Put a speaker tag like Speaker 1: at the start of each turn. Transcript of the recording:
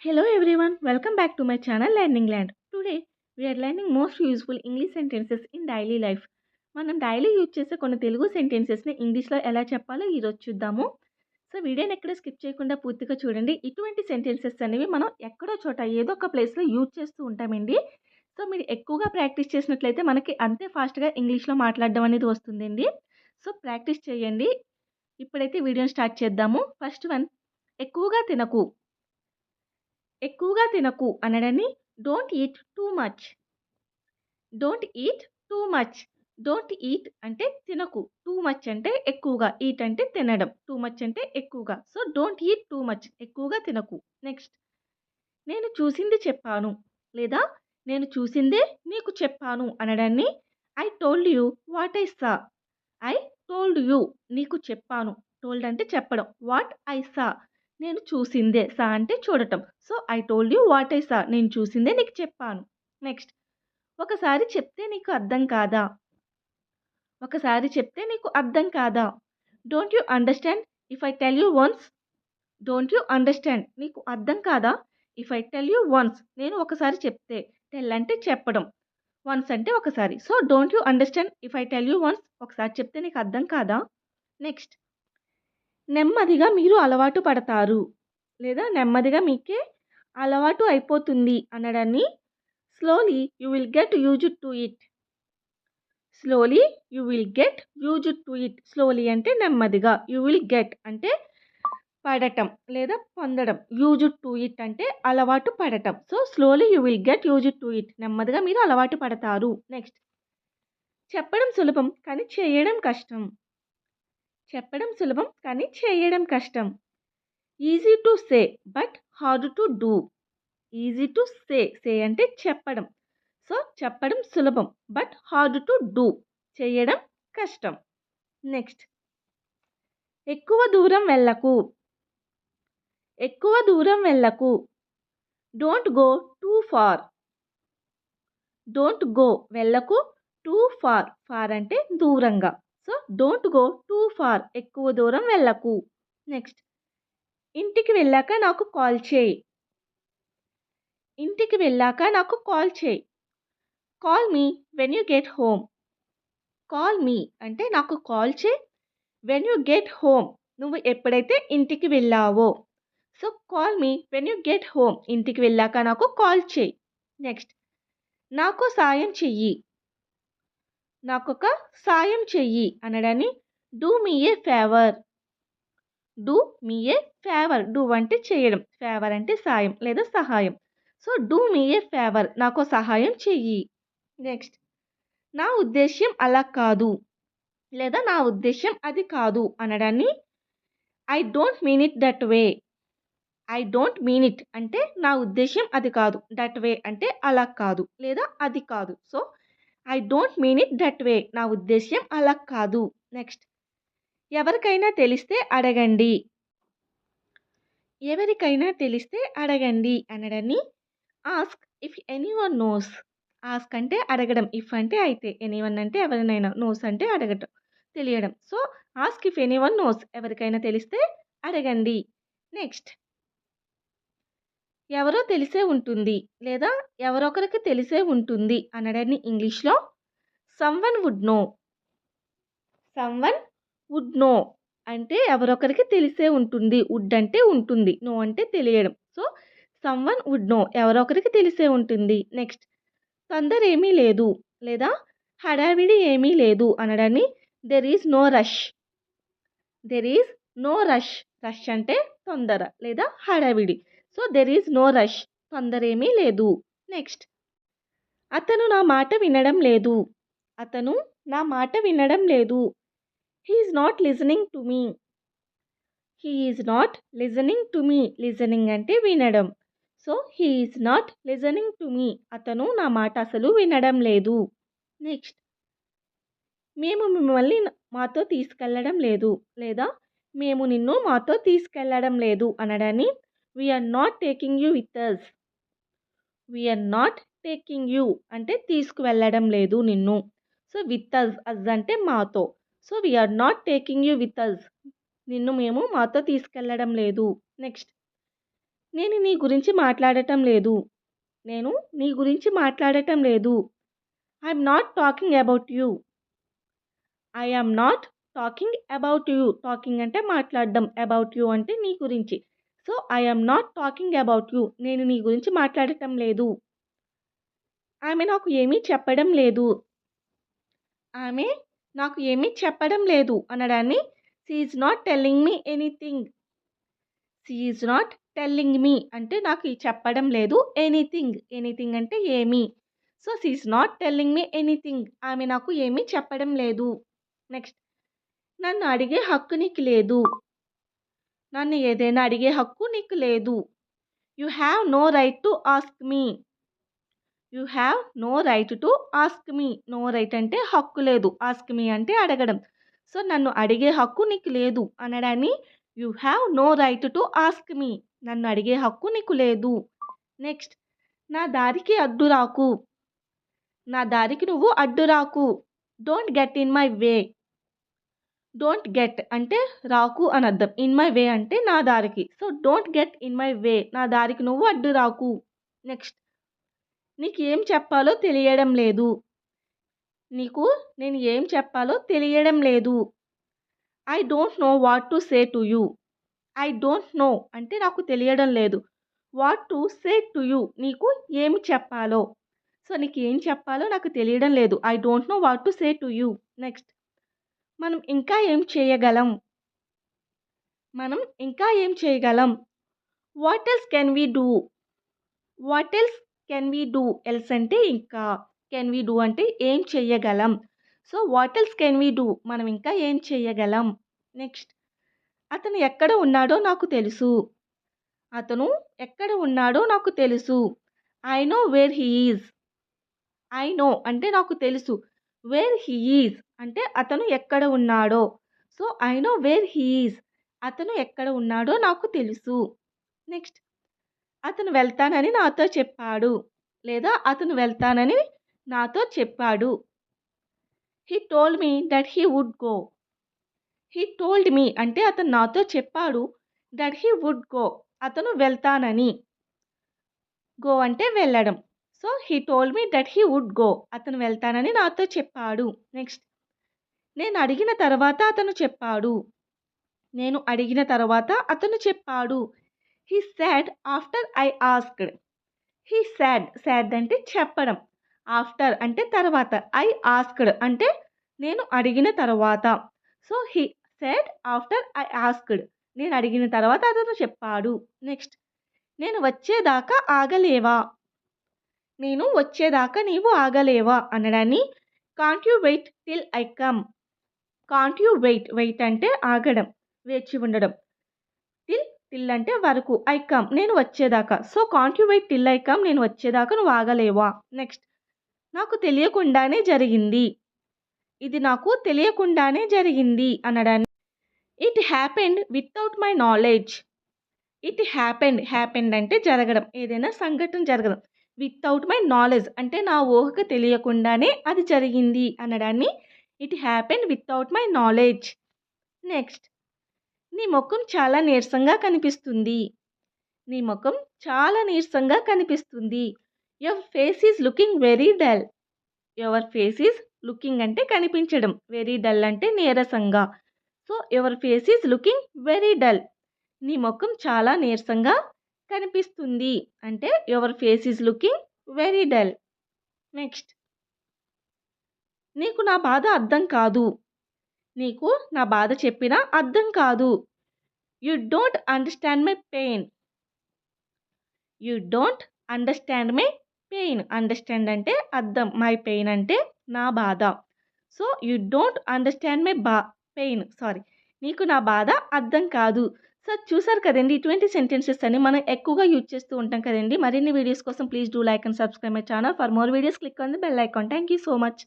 Speaker 1: Hello everyone, welcome back to my channel Learning Land. Today we are learning most useful English sentences in daily life. మనం daily use చేసే కొన్ని తెలుగు సెంటెన్సెస్ని ఇంగ్లీష్లో ఎలా చెప్పాలో ఈరోజు చూద్దాము. సో వీడియోని ఎక్కడ స్కిప్ చేయకుండా పూర్తిగా చూడండి. ఇటువంటి సెంటెన్సెస్ అనేవి మనం ఎక్కడో చోట ఏదో ఒక ప్లేస్లో యూజ్ చేస్తూ ఉంటామండి. సో మీరు ఎక్కువగా ప్రాక్టీస్ చేసినట్లయితే మనకి అంతే ఫాస్ట్గా ఇంగ్లీష్లో మాట్లాడడం అనేది వస్తుందండి. సో ప్రాక్టీస్ చేయండి. ఇప్పుడైతే వీడియోని స్టార్ట్ చేద్దాము. ఫస్ట్ వన్, ఎక్కువగా తినకు. ఎక్కువగా తినకు అనడాన్ని don't eat too much. Don't eat too much. Don't eat అంటే తినకు, టూ మచ్ అంటే ఎక్కువగా, ఈట్ అంటే తినడం, టూ మచ్ అంటే ఎక్కువగా. So don't eat too much, ఎక్కువగా తినకు. నెక్స్ట్, నేను చూసింది చెప్పాను లేదా నేను చూసిందే నీకు చెప్పాను అనడాన్ని I told you what I saw. I told you, నీకు చెప్పాను. టోల్డ్ అంటే చెప్పడం, వాట్ ఐ సా, నేను చూసిందే, సా అంటే చూడటం. So I told you what I సా, నేను చూసిందే నీకు చెప్పాను. నెక్స్ట్, ఒకసారి చెప్తే నీకు అర్థం కాదా. ఒకసారి చెప్తే నీకు అర్థం కాదా. Don't you understand if I tell you once. Don't you understand, నీకు అర్థం కాదా. If I tell you once, నేను ఒకసారి చెప్తే, టెల్ అంటే చెప్పడం, వన్స్ అంటే ఒకసారి. So don't you understand if I tell you once, ఒకసారి చెప్తే నీకు అర్థం కాదా. నెక్స్ట్, నెమ్మదిగా మీరు అలవాటు పడతారు లేదా నెమ్మదిగా మీకే అలవాటు అయిపోతుంది అనడాన్ని slowly you will get used to it. Slowly you will get used to it. Slowly అంటే నెమ్మదిగా, యూ విల్ గెట్ అంటే పడటం లేదా పొందడం, యూజ్డ్ టు ఇట్ అంటే అలవాటు పడటం. So slowly you will get used to it, నెమ్మదిగా మీరు అలవాటు పడతారు. నెక్స్ట్, చెప్పడం సులభం కానీ చేయడం కష్టం. చెప్పడం సులభం కానీ చేయడం కష్టం. Easy to say but hard to do. Easy to say, say అంటే చెప్పడం. సో చెప్పడం సులభం బట్ హార్డ్ టు డూ, చేయడం కష్టం. నెక్స్ట్, ఎక్కువ దూరం వెళ్ళకు. ఎక్కువ దూరం వెళ్ళకు. Don't go too far. Don't go వెళ్ళకు, టూ ఫార్, ఫార్ అంటే దూరంగా. So don't go too far, ఎక్కువ దూరం వెళ్ళకు. నెక్స్ట్, ఇంటికి వెళ్ళాక నాకు కాల్ చేయి. ఇంటికి వెళ్ళాక నాకు కాల్ చేయి. Call me when you get home. Call me అంటే నాకు కాల్ చేయి, వెన్ యూ గెట్ హోమ్, నువ్వు ఎప్పుడైతే ఇంటికి వెళ్ళావో. So call me when you get home, ఇంటికి వెళ్ళాక నాకు కాల్ చేయి. నెక్స్ట్, నాకు సాయం చెయ్యి. నాకొక సాయం చెయ్యి అనడాన్ని do me a favour. Do me a favour, do అంటే చేయడం, ఫేవర్ అంటే సాయం లేదా సహాయం. So do me a favour, నాకు సహాయం చెయ్యి. నెక్స్ట్, నా ఉద్దేశ్యం అలా కాదు లేదా నా ఉద్దేశ్యం అది కాదు అనడాన్ని I don't mean it that way. I don't mean it అంటే నా ఉద్దేశ్యం అది కాదు, దట్ వే అంటే అలా కాదు లేదా అది కాదు. So I don't mean it that వే, నా ఉద్దేశ్యం అలా కాదు. నెక్స్ట్, ఎవరికైనా తెలిస్తే అడగండి. ఎవరికైనా తెలిస్తే అడగండి అనడాన్ని ask if anyone knows. Ask అంటే అడగడం, ఇఫ్ అంటే అయితే, ఎనీవన్ అంటే ఎవరినైనా, నోస్ అంటే అడగటం, తెలియడం. So ask if anyone knows, ఎవరికైనా తెలిస్తే అడగండి. నెక్స్ట్, ఎవరో తెలిసే ఉంటుంది లేదా ఎవరొకరికి తెలిసే ఉంటుంది అనడాన్ని ఇంగ్లీష్లో someone would know. Someone would know అంటే ఎవరొకరికి తెలిసే ఉంటుంది, వుడ్ అంటే ఉంటుంది, నో అంటే తెలియడం. సో సమ్వన్ వుడ్ నో, ఎవరొకరికి తెలిసే ఉంటుంది. నెక్స్ట్, తొందర ఏమీ లేదు లేదా హడావిడి ఏమీ లేదు అనడాన్ని there is no rush. There is no rush, rush అంటే తొందర లేదా హడావిడి. So there is no rush, తొందర ఏమీ లేదు. నెక్స్ట్, అతను నా మాట వినడం లేదు. అతను నా మాట వినడం లేదు. He is not listening to me. He is not listening to me, listening అంటే వినడం. So he is not listening to me, అతను నా మాట అసలు వినడం లేదు. నెక్స్ట్, మేము మిమ్మల్ని మాతో తీసుకెళ్ళడం లేదు లేదా మేము నిన్ను మాతో తీసుకెళ్ళడం లేదు అనడాన్ని we are not taking you with us. We are not taking you అంటే తీసుకువెళ్ళడం లేదు నిన్ను. సో విత్ అస్, అస్ అంటే మాతో. So we're not taking you with us, నిన్ను మేము మాతో తీసుకెళ్ళడం లేదు. నెక్స్ట్, నేను నీ గురించి మాట్లాడటం లేదు. నేను నీ గురించి మాట్లాడటం లేదు. I'm not talking about you. I am not talking about you. Talking అంటే మాట్లాడడం. అబౌట్ యూ అంటే నీ గురించి. So, I am not talking about you. నేను నీ గురించి మాట్లాడటం లేదు. ఆమె నాకు ఏమీ చెప్పడం లేదు. ఆమె నాకు ఏమీ చెప్పడం లేదు అనడాన్ని she is not telling me anything. She is not telling me అంటే నాకు చెప్పడం లేదు. ఎనీథింగ్. ఎనీథింగ్ అంటే ఏమి. So, she is not telling me anything. ఆమె నాకు ఏమీ చెప్పడం లేదు. నెక్స్ట్, నన్ను అడిగే హక్కు నీకు లేదు. నన్ను ఏదైనా అడిగే హక్కు నీకు లేదు. You have no right to ask me. You have no right to ask me. No right అంటే హక్కు లేదు. ఆస్క్ మీ అంటే అడగడం. సో, నన్ను అడిగే హక్కు నీకు లేదు అనడాన్ని you have no right to ask me. నన్ను అడిగే హక్కు నీకు లేదు. నెక్స్ట్, నా దారికి అడ్డు రాకు. నా దారికి నువ్వు అడ్డు రాకు. Don't get in my way. Don't get అంటే రాకు అని అర్థం. ఇన్ మై వే అంటే నా దారికి. So, don't get in my way. నా దారికి నువ్వు అడ్డు రాకు. నెక్స్ట్, నీకు ఏం చెప్పాలో తెలియడం లేదు. నీకు నేను ఏం చెప్పాలో తెలియడం లేదు. I don't know what to say to you. I don't no అంటే నాకు తెలియడం లేదు. What to say to you నీకు ఏమి చెప్పాలో. సో, నీకు ఏం చెప్పాలో నాకు తెలియడం లేదు. I don't know what to say to you. Next, మనం ఇంకా ఏం చేయగలం. మనం ఇంకా ఏం చేయగలం. What else can we do. What else can we do. Else అంటే ఇంకా. కెన్ వీ డూ అంటే ఏం చెయ్యగలం. So, what else can we do మనం ఇంకా ఏం చెయ్యగలం. నెక్స్ట్, అతను ఎక్కడ ఉన్నాడో నాకు తెలుసు. అతను ఎక్కడ ఉన్నాడో నాకు తెలుసు. I know where he is. I know అంటే నాకు తెలుసు. వేర్ హీ ఈజ్ అంటే అతను ఎక్కడ ఉన్నాడో. So, I know where he is. అతను ఎక్కడ ఉన్నాడో నాకు తెలుసు. నెక్స్ట్, అతను వెళ్తానని నాతో చెప్పాడు. లేదా అతను వెళ్తానని నాతో చెప్పాడు. He told me that he would go. He told me అంటే అతను నాతో చెప్పాడు. దట్ హీ వుడ్ గో అతను వెళ్తానని. గో అంటే వెళ్ళడం. So, he told me that he would go అతను వెళ్తానని నాతో చెప్పాడు. నెక్స్ట్, నేను అడిగిన తర్వాత అతను చెప్పాడు. నేను అడిగిన తర్వాత అతను చెప్పాడు. He sad after I asked. He sad. Sad అంటే చెప్పడం. ఆఫ్టర్ అంటే తర్వాత. ఐ ఆస్క్డ్ అంటే నేను అడిగిన తర్వాత. So, he sad after I asked. నేను అడిగిన తర్వాత అతను చెప్పాడు. నెక్స్ట్, నేను వచ్చేదాకా ఆగలేవా. నేను వచ్చేదాకా నీవు ఆగలేవా అనడాన్ని can't you wait till I come. Can't you wait. Wait అంటే ఆగడం, వేచి ఉండడం. టిల్ అంటే వరకు. ఐ కమ్ నేను వచ్చేదాకా. So, can't you wait till I come నేను వచ్చేదాకా నువ్వు ఆగలేవా. నెక్స్ట్, నాకు తెలియకుండానే జరిగింది. ఇది నాకు తెలియకుండానే జరిగింది అనడాన్ని it happened without my knowledge. It happened. Happened అంటే జరగడం, ఏదైనా సంఘటన జరగడం. వితౌట్ మై నాలెడ్జ్ అంటే నా ఊహకు తెలియకుండానే అది జరిగింది అనడాన్ని it happened without my knowledge. Next, నీ ముఖం చాలా నీరసంగా కనిపిస్తుంది. నీ ముఖం చాలా నీరసంగా కనిపిస్తుంది. Your face is looking very dull. Your face is looking అంటే కనిపించడం. వెరీ డల్ అంటే నీరసంగా. So, your face is looking very dull. నీ ముఖం చాలా నీరసంగా కనిపిస్తుంది అంటే your face is looking very dull. Next, నీకు నా బాధ అర్థం కాదు. నీకు నా బాధ చెప్పినా అర్థం కాదు. You don't understand my pain. You don't understand my pain. Understand అంటే అర్థం. మై పెయిన్ అంటే నా బాధ. So, you don't understand my pain. నీకు నా బాధ అర్థం కాదు. సో, చూసారు కదండి, ఇటువంటి సెంటెన్సెస్ అని మనం ఎక్కువగా యూజ్ చేస్తూ ఉంటాం కదండి. మరిన్ని వీడియోస్ కోసం please do like and subscribe my channel. For more videos click on the bell icon. Thank you so much.